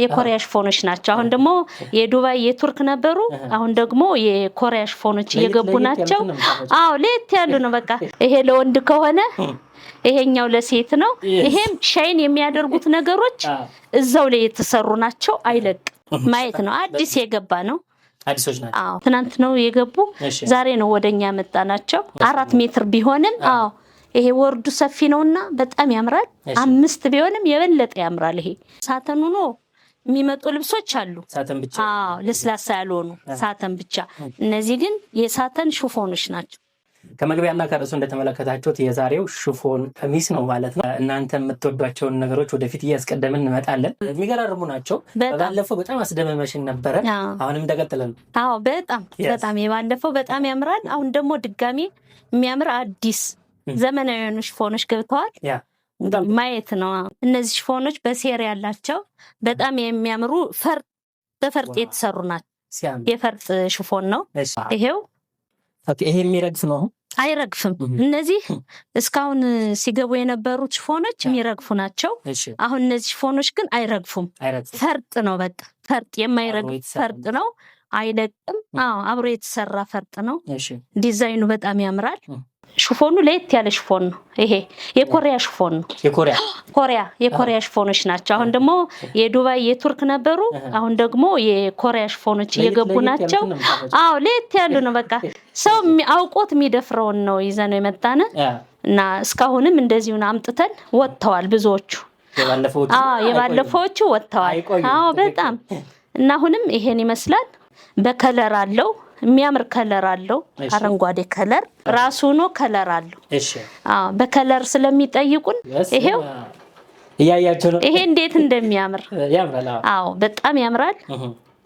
የኮሪያ ሽፎኖች ናቸው አሁን ደግሞ የዱባይ የቱርክ ነበሩ አሁን ደግሞ የኮሪያ ሽፎኖች እየገቡ ናቸው አዎ ለየት ያሉ ነው በቃ ይሄ ለወንድ ከሆነ ይሄኛው ለሴት ነው ይሄም ሻይን የሚያደርጉት ነገሮች እዛው ላይ የተሰሩ ናቸው አይለቅ ማየት ነው አዲስ የገባ ነው አዲሶች ናቸው አዎ ትናንት ነው የገቡ ዛሬ ነው ወደኛ መጣናቸው 4 ሜትር ቢሆንም አዎ ይሄ ወርዱ ሰፊ ነውና በጣም ያምራል 5 ቢሆንም የበለጠ ያምራል ይሄ ሳተኑ ነው የሚመጡ ልብሶች አሉ ሳተን ብቻ አዎ ለስላሳ ያልሆኑ ሳተን ብቻ እነዚህ ግን የሳተን ሽፎኖች ናቸው ከመግቢያና ከርዕሱ እንደተመለከታችሁት የዛሬው ሽፎን ቀሚስ ነው ማለት ነው እናንተ የምትወዷቸው ነገሮች ወደፊት እያስቀደምን እንመጣለን የሚገራርሙ ናቸው ባለፈው በጣም አስደመመሽን ነበር አሁንም እንደቀጥለን አዎ በጣም የባለፈው በጣም ያምራል አሁን ደግሞ ድጋሚ የሚያምር አዲስ ዘመናዊ ሽፎኖች ገብተዋል ማየት ነው እነዚህ ሽፎኖች በሴሪ ያላቸው በጣም የሚያምሩ በፈርጥ የተሰሩ ናቸው የፈርጥ ሽፎን ነው ይሄው ይሄ የሚረግፍ ነው አይረግፍም እነዚህ እስካሁን ሲገቡ የነበሩት ሽፎኖች የሚረግፉ ናቸው አሁን እነዚህ ሽፎኖች ግን አይረግፉም ፈርጥ ነው በቃ ፈርጥ የማይረግፍ ፈርጥ ነው አይለቅም አብሮ የተሰራ ፈርጥ ነው ዲዛይኑ በጣም ያምራል ሽፎኑ ለየት ያለ ሽፎን ነው ይሄ የኮሪያ ሽፎን ነው የኮሪያ ሽፎኖች ናቸው አሁን ደግሞ የዱባይ የቱርክ ነበሩ አሁን ደግሞ የኮሪያ ሽፎኖች እየገቡ ናቸው አዎ ለየት ያሉ ነው በቃ ሰው አውቆት የሚደፍረውን ነው ይዘነው የመጣነ እና እስካሁንም እንደዚሁን አምጥተን ወጥተዋል ብዙዎቹ የባለፈዎቹ ወጥተዋል አዎ በጣም እና አሁንም ይሄን ይመስላል በከለር አለው የሚያምር ከለር አለው አረንጓዴ ከለር ራሱ ነው ከለር አለው እሺ በከለር ስለሚጠይቁን ይሄው ያያችሁ ነው ይሄ እንዴት እንደሚያምር ያምራል አዎ በጣም ያምራል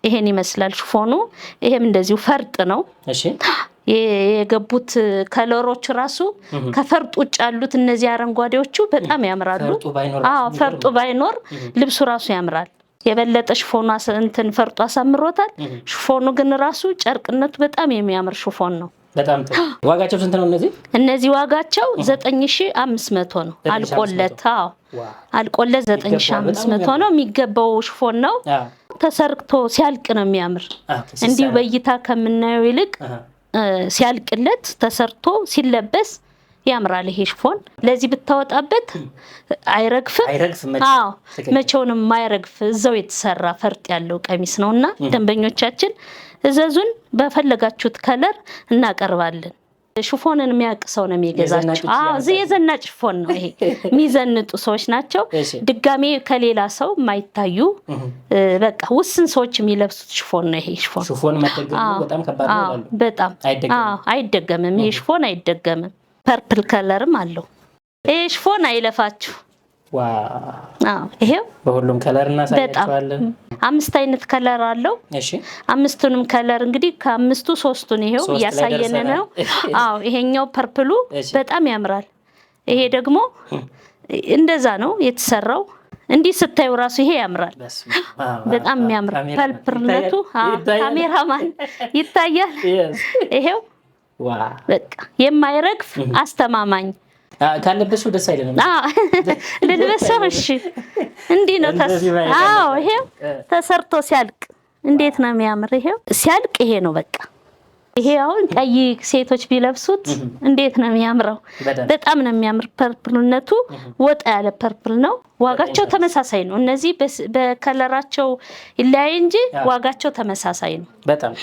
ይሄን ይመስላል ሽፎኑ ይሄም እንደዚሁ ፈርጥ ነው እሺ የገቡት ከለሮች ራሱ ከፈርጥ ውጭ ያሉት እነዚህ አረንጓዴዎቹ በጣም ያምራሉ ፈርጡ ባይኖር ልብሱ ራሱ ያምራል የበለጠ ሽፎኑ እንትን ፈርጡ አሳምሮታል ሽፎኑ ግን ራሱ ጨርቅነቱ በጣም የሚያምር ሽፎን ነው በጣም ጥሩ ዋጋቸው ስንት ነው እነዚህ ዋጋቸው 9500 ነው አልቆለት አልቆለት 9500 ነው የሚገባው ሽፎን ነው ተሰርክቶ ሲያልቅ ነው የሚያምር እንዲሁ በእይታ ከምናየው ይልቅ ሲያልቅለት ተሰርቶ ሲለበስ ያምራል ይሄ ሽፎን ለዚህ ብታወጣበት አይረግፍም መቼውንም ማይረግፍ እዛው የተሰራ ፈርጥ ያለው ቀሚስ ነውና ደንበኞቻችን እዘዙን በፈለጋችሁት ከለር እናቀርባለን ሽፎንን የሚያቅሰው ነው የሚገዛቸው የዘናጭ ሽፎን ነው ይሄ የሚዘንጡ ሰዎች ናቸው ድጋሜ ከሌላ ሰው ማይታዩ በቃ ውስን ሰዎች የሚለብሱት ሽፎን ነው ይሄ ሽፎን መደገም በጣም ከባድ ነው በጣም አይደገምም ይሄ ሽፎን አይደገምም ፐርፕል ከለርም አለው ይሄ ሽፎን አይለፋችሁ ይሄው በሁሉም ከለር እናሳያችኋለን 5 አይነት ከለር አለው እሺ 5ቱንም ከለር እንግዲህ ከ5ቱ 3ቱን ይሄው ያሳየነ ነው ይሄኛው ፐርፕሉ በጣም ያምራል ይሄ ደግሞ እንደዛ ነው የተሰራው እንዲህ ስታዩ ራሱ ይሄ ያምራል በጣም የሚያምር ፐርፕልነቱ ካሜራማን ይታያል ይሄው በቃ የማይረግፍ አስተማማኝ ካለበሽው ደስ አይደለም ለልበሰው እሺ እንዴ ነው ይሄው ተሰርቶ ሲያልቅ እንዴት ነው የሚያምር ይሄው ሲያልቅ ይሄ ነው በቃ ይሄ አሁን ቀይ ሴቶች ቢለብሱት እንዴት ነው የሚያምረው በጣም ነው የሚያምር ፐርፕልነቱ ወጣ ያለ ፐርፕል ነው ዋጋቸው ተመሳሳይ ነው እነዚህ በከለራቸው ይለያይ እንጂ ዋጋቸው ተመሳሳይ ነው በጣም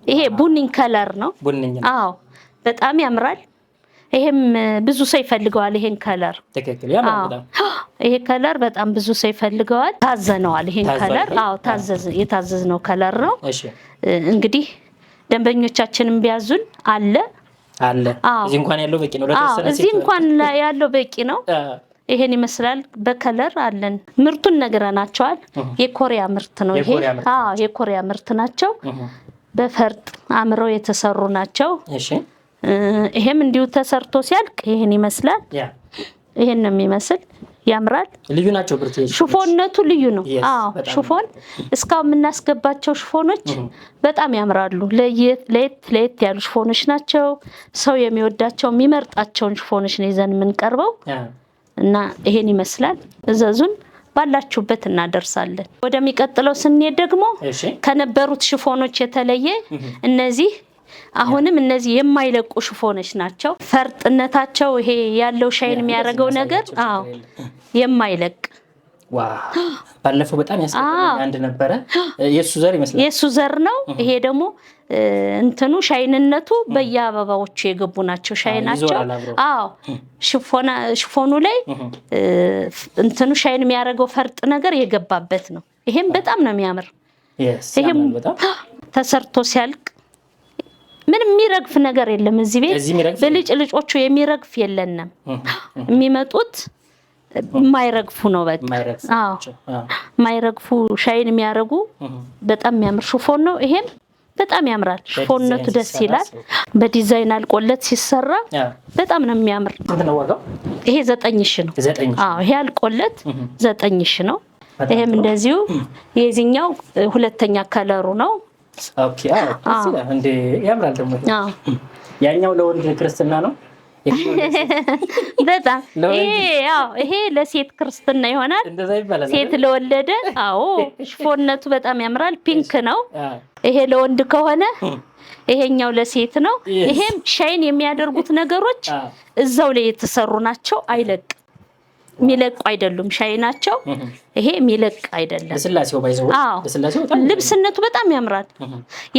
ይሄ ቡኒን ከለር ነው በጣም ያምራል ይሄም ብዙ ሰው ይፈልገዋል ይሄን ከለር ተከክል ያምራል ይሄ ከለር በጣም ብዙ ሰው ይፈልገዋል ታዘነዋል ይሄን ከለር የታዘዝነው ከለር ነው እሺ እንግዲህ ደንበኞቻችንን ቢያዙን አለ እዚህ እንኳን ያለው በቂ ነው ለተሰነ እዚህ እንኳን ያለው በቂ ነው ይሄን ይመስላል በከለር አለን ምርቱን ነገራናቸዋል የኮሪያ ምርት ነው ይሄ የኮሪያ ምርት ናቸው በፈርጥ አምረው የተሰሩ ናቸው እሺ ይሄም እንዲሁ ተሰርቶ ሲያልቅ ይሄን ይመስላል ይሄን ነው የሚመስል ያምራል ልዩ ናቸው ብርቴ ሽፎንነቱ ልዩ ነው ሽፎን እስካው የምናስገባቸው ሽፎኖች በጣም ያምራሉ ለየት ያሉ ሽፎኖች ናቸው ሰው የሚወዳቸው የሚመርጣቸው ሽፎኖች ነው ይዘን የምንቀርበው እና ይሄን ይመስላል እዘዙን ባላችሁበት እናደርሳለን። ወደሚቀጥለው ስንሄድ ደግሞ ከነበሩት ሽፎኖች የተለየ እነዚህ አሁንም እነዚህ የማይለቁ ሽፎኖች ናቸው። ፈርጥነታቸው ይሄ ያለው ሻይን የሚያደርገው ነገር የማይለቅ ባለፈው በጣም ያስቀየመኝ አንድ ነበረ። የሱ ዘር ይመስላል። የሱ ዘር ነው። ይሄ ደግሞ እንትኑ ሻይንነቱ በየአበባዎቹ የገቡ ናቸው። ሻይናቸው ሽፎኑ ላይ እንትኑ ሻይን የሚያደርገው ፈርጥ ነገር የገባበት ነው። ይሄም በጣም ነው የሚያምር። ይሄም ተሰርቶ ሲያልቅ ምንም የሚረግፍ ነገር የለም። እዚህ ቤት በልጭልጮቹ የሚረግፍ የለንም። የሚመጡት ማይረግፉ ነው። በቃ ማይረግፉ ሻይን የሚያረጉ በጣም የሚያምር ሽፎን ነው። ይሄም በጣም ያምራል። ሽፎንነቱ ደስ ይላል። በዲዛይን አልቆለት ሲሰራ በጣም ነው የሚያምር። ይሄ 9000 ነው። ይሄ አልቆለት 9000 ነው። ይሄም እንደዚሁ የዚህኛው ሁለተኛ ከለሩ ነው። ኦኬ እንዴ ያምራል። ደግሞ ያኛው ለወንድ ክርስትና ነው። በጣም ይሄ ለሴት ክርስትና ይሆናል። ሴት ለወለደ ሽፎንነቱ በጣም ያምራል። ፒንክ ነው። ይሄ ለወንድ ከሆነ ይሄኛው ለሴት ነው። ይሄም ሻይን የሚያደርጉት ነገሮች እዛው ላይ የተሰሩ ናቸው። አይለቅ ሚለቁ አይደሉም። ሻይናቸው ይሄ ሚለቅ አይደለም። ለስላሴው ባይዘው ልብስነቱ በጣም ያምራል።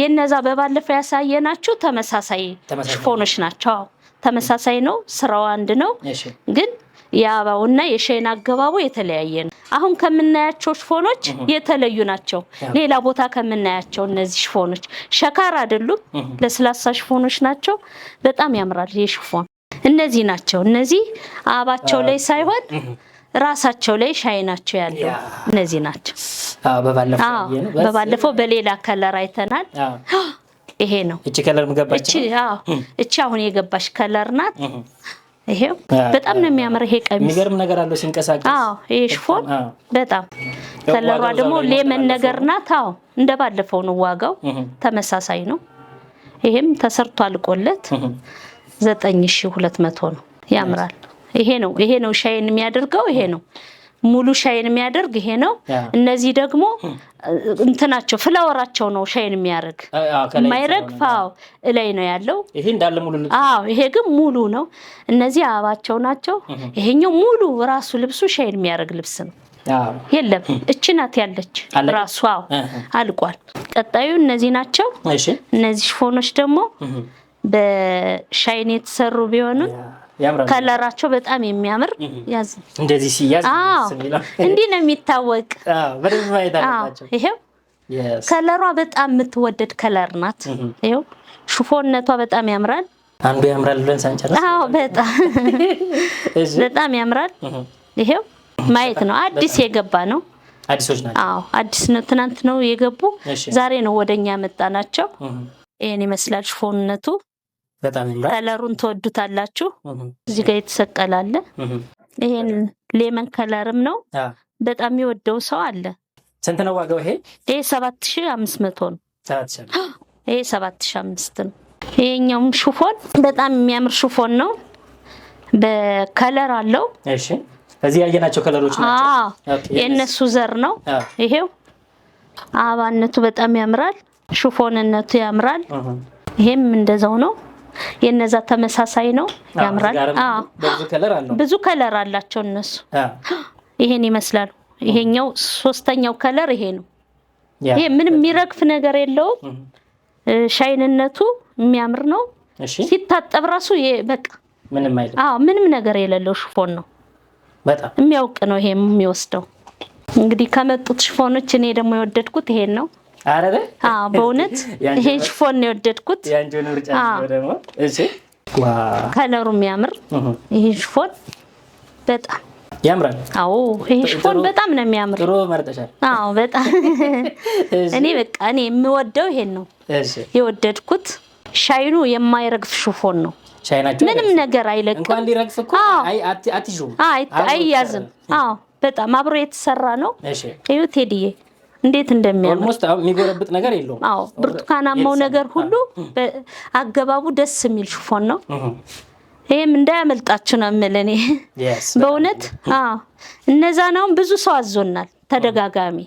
የነዛ በባለፈው ያሳየናችሁ ተመሳሳይ ሽፎኖች ናቸው። ተመሳሳይ ነው። ስራው አንድ ነው። ግን የአበባውና የሻይን አገባቡ የተለያየ ነው። አሁን ከምናያቸው ሽፎኖች የተለዩ ናቸው። ሌላ ቦታ ከምናያቸው እነዚህ ሽፎኖች ሸካራ አይደሉም። ለስላሳ ሽፎኖች ናቸው። በጣም ያምራል ይሄ ሽፎን። እነዚህ ናቸው። እነዚህ አበባቸው ላይ ሳይሆን ራሳቸው ላይ ሻይናቸው ያለው እነዚህ ናቸው። በባለፈው በሌላ ከለር አይተናል። ይሄ ነው። እቺ ከለር ምገባች። እቺ አሁን የገባሽ ከለር ናት። ይሄው በጣም ነው የሚያምር። ይሄ ቀሚስ የሚገርም ነገር አለው ሲንቀሳቀስ። ይሄ ሽፎን በጣም ከለሯ ደግሞ ሌመን ነገር ናት። እንደባለፈው ነው። ዋጋው ተመሳሳይ ነው። ይሄም ተሰርቶ አልቆለት 9200 ነው። ያምራል። ይሄ ነው ሻይን የሚያደርገው። ይሄ ነው ሙሉ ሻይን የሚያደርግ ይሄ ነው። እነዚህ ደግሞ እንትናቸው ፍላወራቸው ነው ሻይን የሚያደርግ ማይረግፍ ላይ ነው ያለው። ይሄ እንዳለ ሙሉ ልብስ ይሄ ግን ሙሉ ነው። እነዚህ አበባቸው ናቸው። ይሄኛው ሙሉ ራሱ ልብሱ ሻይን የሚያደርግ ልብስ ነው። የለም እቺ ናት ያለች ራሱ አልቋል። ቀጣዩ እነዚህ ናቸው። እነዚህ ሽፎኖች ደግሞ በሻይን የተሰሩ ቢሆንም ከለራቸው በጣም የሚያምር ያዝ እንደዚህ ሲያዝ እንዲህ ነው የሚታወቅ። በደንብ ማይታወቃቸው ይሄው ከለሯ በጣም የምትወደድ ከለር ናት። ይሄው ሽፎንነቷ በጣም ያምራል። አንዱ ያምራል ብለን ሳንጨርስ በጣም ያምራል። ይሄው ማየት ነው። አዲስ የገባ ነው። አዲሶች ናቸው። አዲስ ነው። ትናንት ነው የገቡ። ዛሬ ነው ወደኛ መጣናቸው። ይሄን ይመስላል ሽፎንነቱ። በጣም ያምራል። ከለሩን ተወዱታላችሁ። እዚህ ጋር የተሰቀላለ ይሄን ሌመን ከለርም ነው። በጣም የሚወደው ሰው አለ። ስንት ነው ዋጋው? ይሄ 7500 ነው። ይሄ 7500 ነው። ይሄኛውም ሽፎን በጣም የሚያምር ሽፎን ነው። በከለር አለው። እሺ እዚህ ያየናቸው ከለሮች ናቸው። የነሱ ዘር ነው። ይሄው አበባነቱ በጣም ያምራል። ሽፎንነቱ ያምራል። ይሄም እንደዛው ነው። የነዛ ተመሳሳይ ነው። ያምራል። ብዙ ከለር አላቸው እነሱ። ይሄን ይመስላል። ይሄኛው ሶስተኛው ከለር ይሄ ነው። ይሄ ምንም የሚረግፍ ነገር የለውም። ሻይንነቱ የሚያምር ነው። ሲታጠብ ራሱ በቃ ምንም አይደለም። ምንም ነገር የሌለው ሽፎን ነው። በጣም የሚያውቅ ነው ይሄ የሚወስደው። እንግዲህ ከመጡት ሽፎኖች እኔ ደግሞ የወደድኩት ይሄን ነው። አረደ በእውነት ይሄ ሽፎን ነው የወደድኩት። ያንጆን ምርጫ ነው ደግሞ። እሺ ከለሩ የሚያምር ይሄ ሽፎን በጣም ያምራል። ይሄ ሽፎን በጣም ነው የሚያምር። ጥሩ መርጠሻል። በጣም እኔ በቃ እኔ የምወደው ይሄን ነው የወደድኩት። ሻይኑ የማይረግፍ ሽፎን ነው። ምንም ነገር አይለቅም። እንኳን ሊረግፍ እኮ አትይዙም፣ አይያዝም። በጣም አብሮ የተሰራ ነው። እዩ ቴዲዬ እንዴት እንደሚያምር ኦልሞስት የሚጎረብጥ ነገር የለውም። ብርቱካናማው ነገር ሁሉ አገባቡ ደስ የሚል ሽፎን ነው። ይሄም እንዳያመልጣችሁ ነው የምልህ እኔ በእውነት እነዛ ነው ብዙ ሰው አዞናል ተደጋጋሚ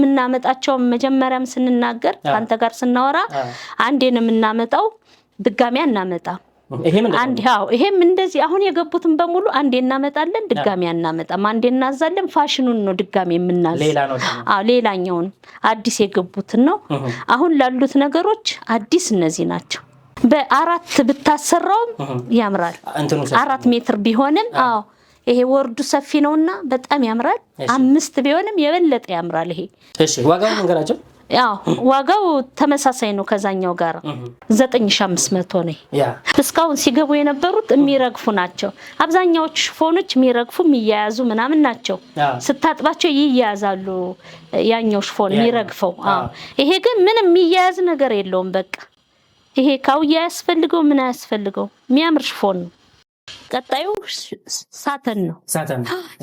ምናመጣቸው መጀመሪያም ስንናገር አንተ ጋር ስናወራ አንዴን ምናመጣው ድጋሚ አናመጣ ይሄም እንደዚህ አሁን የገቡትን በሙሉ አንዴ እናመጣለን ድጋሚ አናመጣም አንዴ እናዛለን ፋሽኑን ነው ድጋሚ የምናዝ ሌላኛውን አዲስ የገቡትን ነው አሁን ላሉት ነገሮች አዲስ እነዚህ ናቸው በአራት ብታሰራው ያምራል 4 ሜትር ቢሆንም ይሄ ወርዱ ሰፊ ነውና በጣም ያምራል 5 ቢሆንም የበለጠ ያምራል ይሄ እሺ ዋጋው መንገራቸው ዋጋው ተመሳሳይ ነው ከዛኛው ጋር 9500 ነው እስካሁን ሲገቡ የነበሩት የሚረግፉ ናቸው አብዛኛዎቹ ሽፎኖች የሚረግፉ የሚያያዙ ምናምን ናቸው ስታጥባቸው ይያያዛሉ ያኛው ሽፎን የሚረግፈው ይሄ ግን ምንም የሚያያዝ ነገር የለውም በቃ ይሄ ካውያ ያስፈልገው ምን ያስፈልገው የሚያምር ሽፎን ነው ቀጣዩ ሳተን ነው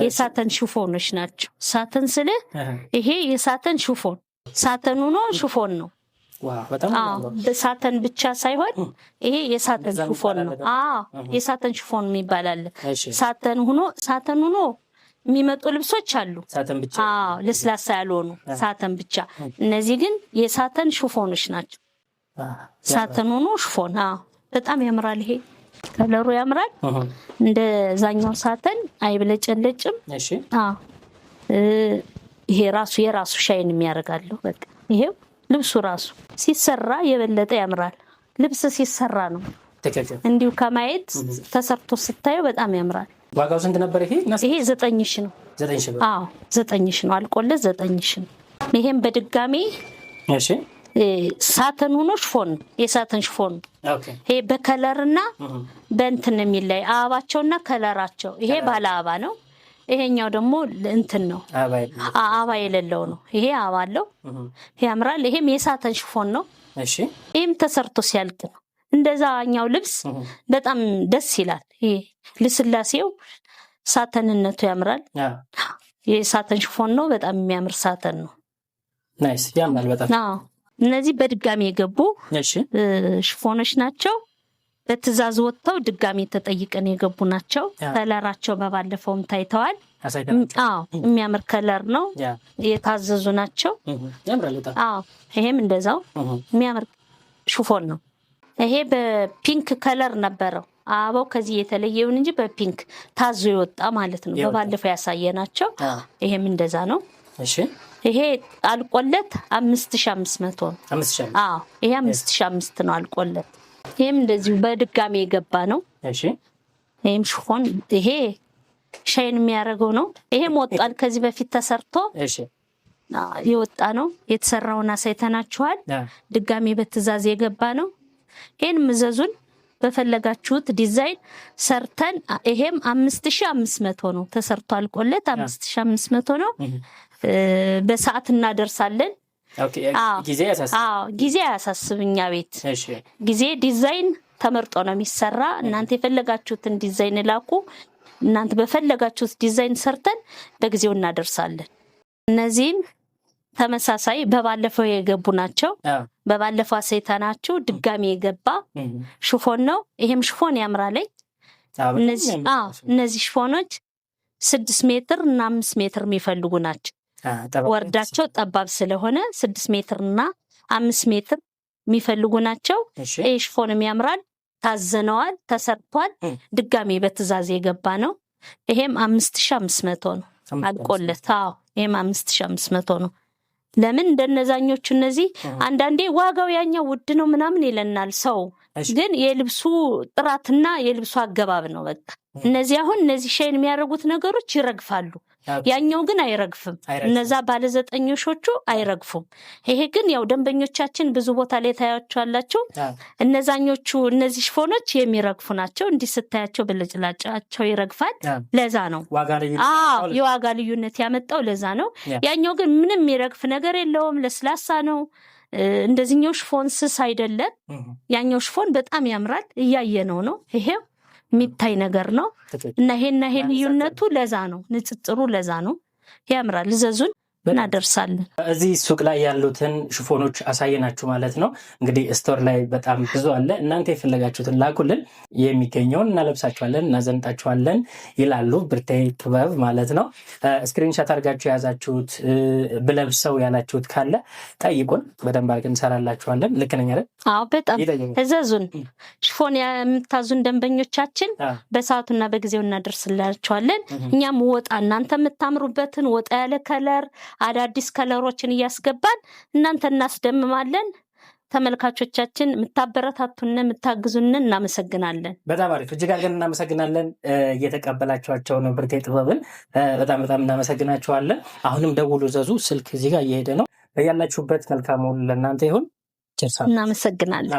የሳተን ሽፎኖች ናቸው ሳተን ስለ ይሄ የሳተን ሽፎን ሳተን ሆኖ ሽፎን ነው ዋው በጣም በሳተን ብቻ ሳይሆን ይሄ የሳተን ሽፎን ነው የሳተን ሽፎን የሚባላል ሳተን ሆኖ የሚመጡ ልብሶች አሉ ሳተን ብቻ ለስላሳ ያልሆኑ ሳተን ብቻ እነዚህ ግን የሳተን ሽፎኖች ናቸው ሳተን ሆኖ ሽፎን በጣም ያምራል ይሄ ከለሩ ያምራል እንደዛኛው ሳተን አይብለጨለጭም እሺ ይሄ የራሱ ሻይን የሚያረጋለው በቃ ይሄው ልብሱ ራሱ ሲሰራ የበለጠ ያምራል ልብስ ሲሰራ ነው ተከከ እንዲው ከማየት ተሰርቶ ስታየው በጣም ያምራል ዋጋው ስንት ነበር ይሄ 9000 ነው 9000 9000 ነው አልቆለት 9000 ነው ይሄም በድጋሚ እሺ ሳተን ሆኖ ሽፎን የሳተን ሽፎን ይሄ በከለርና በእንትን የሚላይ አባቸውና ከለራቸው ይሄ ባለ አባ ነው ይሄኛው ደግሞ እንትን ነው አባ የሌለው ነው ይሄ አባ አለው ያምራል ይሄም የሳተን ሽፎን ነው እሺ ይሄም ተሰርቶ ሲያልቅ ነው እንደዛኛው ልብስ በጣም ደስ ይላል ይሄ ለስላሴው ሳተንነቱ ያምራል የሳተን ሽፎን ነው በጣም የሚያምር ሳተን ነው ናይስ ያምራል በጣም እነዚህ በድጋሚ የገቡ ሽፎኖች ናቸው በትዛዝ ወጥተው ድጋሚ ተጠይቀን የገቡ ናቸው ከለራቸው በባለፈውም ታይተዋል የሚያምር ከለር ነው የታዘዙ ናቸው ያምራል በጣም ይሄም እንደዛው የሚያምር ሽፎን ነው ይሄ በፒንክ ከለር ነበረው አባው ከዚህ የተለየውን እንጂ በፒንክ ታዞ ይወጣ ማለት ነው በባለፈው ያሳየናቸው ይሄም እንደዛ ነው እሺ ይሄ አልቆለት 5500 ነው 5000 ይሄ 5500 ነው አልቆለት ይሄም እንደዚህ በድጋሚ የገባ ነው እሺ ይሄም ሽፎን ይሄ ሻይን የሚያረጋው ነው ይሄም ወጣል ከዚህ በፊት ተሰርቶ እሺ ይወጣ ነው የተሰራውና ሳይተናችኋል ድጋሚ በትዛዝ የገባ ነው ይሄን ምዘዙን በፈለጋችሁት ዲዛይን ሰርተን ይሄም 5500 ነው ተሰርቶ አልቆለት 5500 ነው በሰዓት እናደርሳለን ጊዜ ያሳስብኛ ቤት ጊዜ ዲዛይን ተመርጦ ነው የሚሰራ እናንተ የፈለጋችሁትን ዲዛይን ላኩ እናንተ በፈለጋችሁት ዲዛይን ሰርተን በጊዜው እናደርሳለን እነዚህም ተመሳሳይ በባለፈው የገቡ ናቸው በባለፈው አሰይታናቸው ድጋሚ የገባ ሽፎን ነው ይሄም ሽፎን ያምራል እነዚህ ሽፎኖች 6 ሜትር እና 5 ሜትር የሚፈልጉ ናቸው ወርዳቸው ጠባብ ስለሆነ 6 ሜትር እና 5 ሜትር የሚፈልጉ ናቸው ይሄ ሽፎንም ያምራል ታዘነዋል ተሰርቷል ድጋሚ በትዛዝ የገባ ነው ይሄም 5500 ነው አልቆለት ይሄም 5500 ነው ለምን እንደነዛኞቹ እነዚህ አንዳንዴ ዋጋው ያኛው ውድ ነው ምናምን ይለናል ሰው ግን የልብሱ ጥራትና የልብሱ አገባብ ነው በቃ እነዚህ አሁን እነዚህ ሻይን የሚያረጉት ነገሮች ይረግፋሉ ያኛው ግን አይረግፍም እነዛ ባለ 9ኞቹ አይረግፉም ይሄ ግን ያው ደንበኞቻችን ብዙ ቦታ ላይ ታያቸዋላችሁ እነዛኞቹ እነዚህ ሽፎኖች የሚረግፉ ናቸው እንዲስታያቸው በለጭላጫቸው ይረግፋል ለዛ ነው የዋጋ ልዩነት ያመጣው ለዛ ነው ያኛው ግን ምንም የሚረግፍ ነገር የለውም ለስላሳ ነው እንደዚህኛው ሽፎን ስስ አይደለም ያኛው ሽፎን በጣም ያምራል እያየነው ነው ይሄው ሚታይ ነገር ነው እና ይሄ ልዩነቱ ለዛ ነው ንጽጽሩ ለዛ ነው ያምራል ዘዙን እናደርሳለን። እዚህ ሱቅ ላይ ያሉትን ሽፎኖች አሳየናችሁ ማለት ነው። እንግዲህ ስቶር ላይ በጣም ብዙ አለ። እናንተ የፈለጋችሁትን ላኩልን፣ የሚገኘውን እናለብሳችኋለን፣ እናዘንጣችኋለን ይላሉ ብርቴ ጥበብ ማለት ነው። ስክሪንሻት አድርጋችሁ የያዛችሁት ብለብሰው ያላችሁት ካለ ጠይቁን፣ በደንብ አድርገን እንሰራላችኋለን። ልክ ነኝ አይደል? አዎ፣ በጣም እዘዙን። ሽፎን የምታዙን ደንበኞቻችን በሰዓቱና በጊዜው እናደርስላችኋለን። እኛም ወጣ እናንተ የምታምሩበትን ወጣ ያለ ከለር አዳዲስ ከለሮችን እያስገባን እናንተ እናስደምማለን። ተመልካቾቻችን የምታበረታቱን የምታግዙን እናመሰግናለን። በጣም አሪፍ፣ እጅግ አድርገን እናመሰግናለን። እየተቀበላችኋቸው ነው ብርቴ ጥበብን፣ በጣም በጣም እናመሰግናችኋለን። አሁንም ደውሉ፣ ዘዙ። ስልክ እዚህ ጋር እየሄደ ነው። በያላችሁበት መልካም ሁሉ ለእናንተ ይሁን። እናመሰግናለን።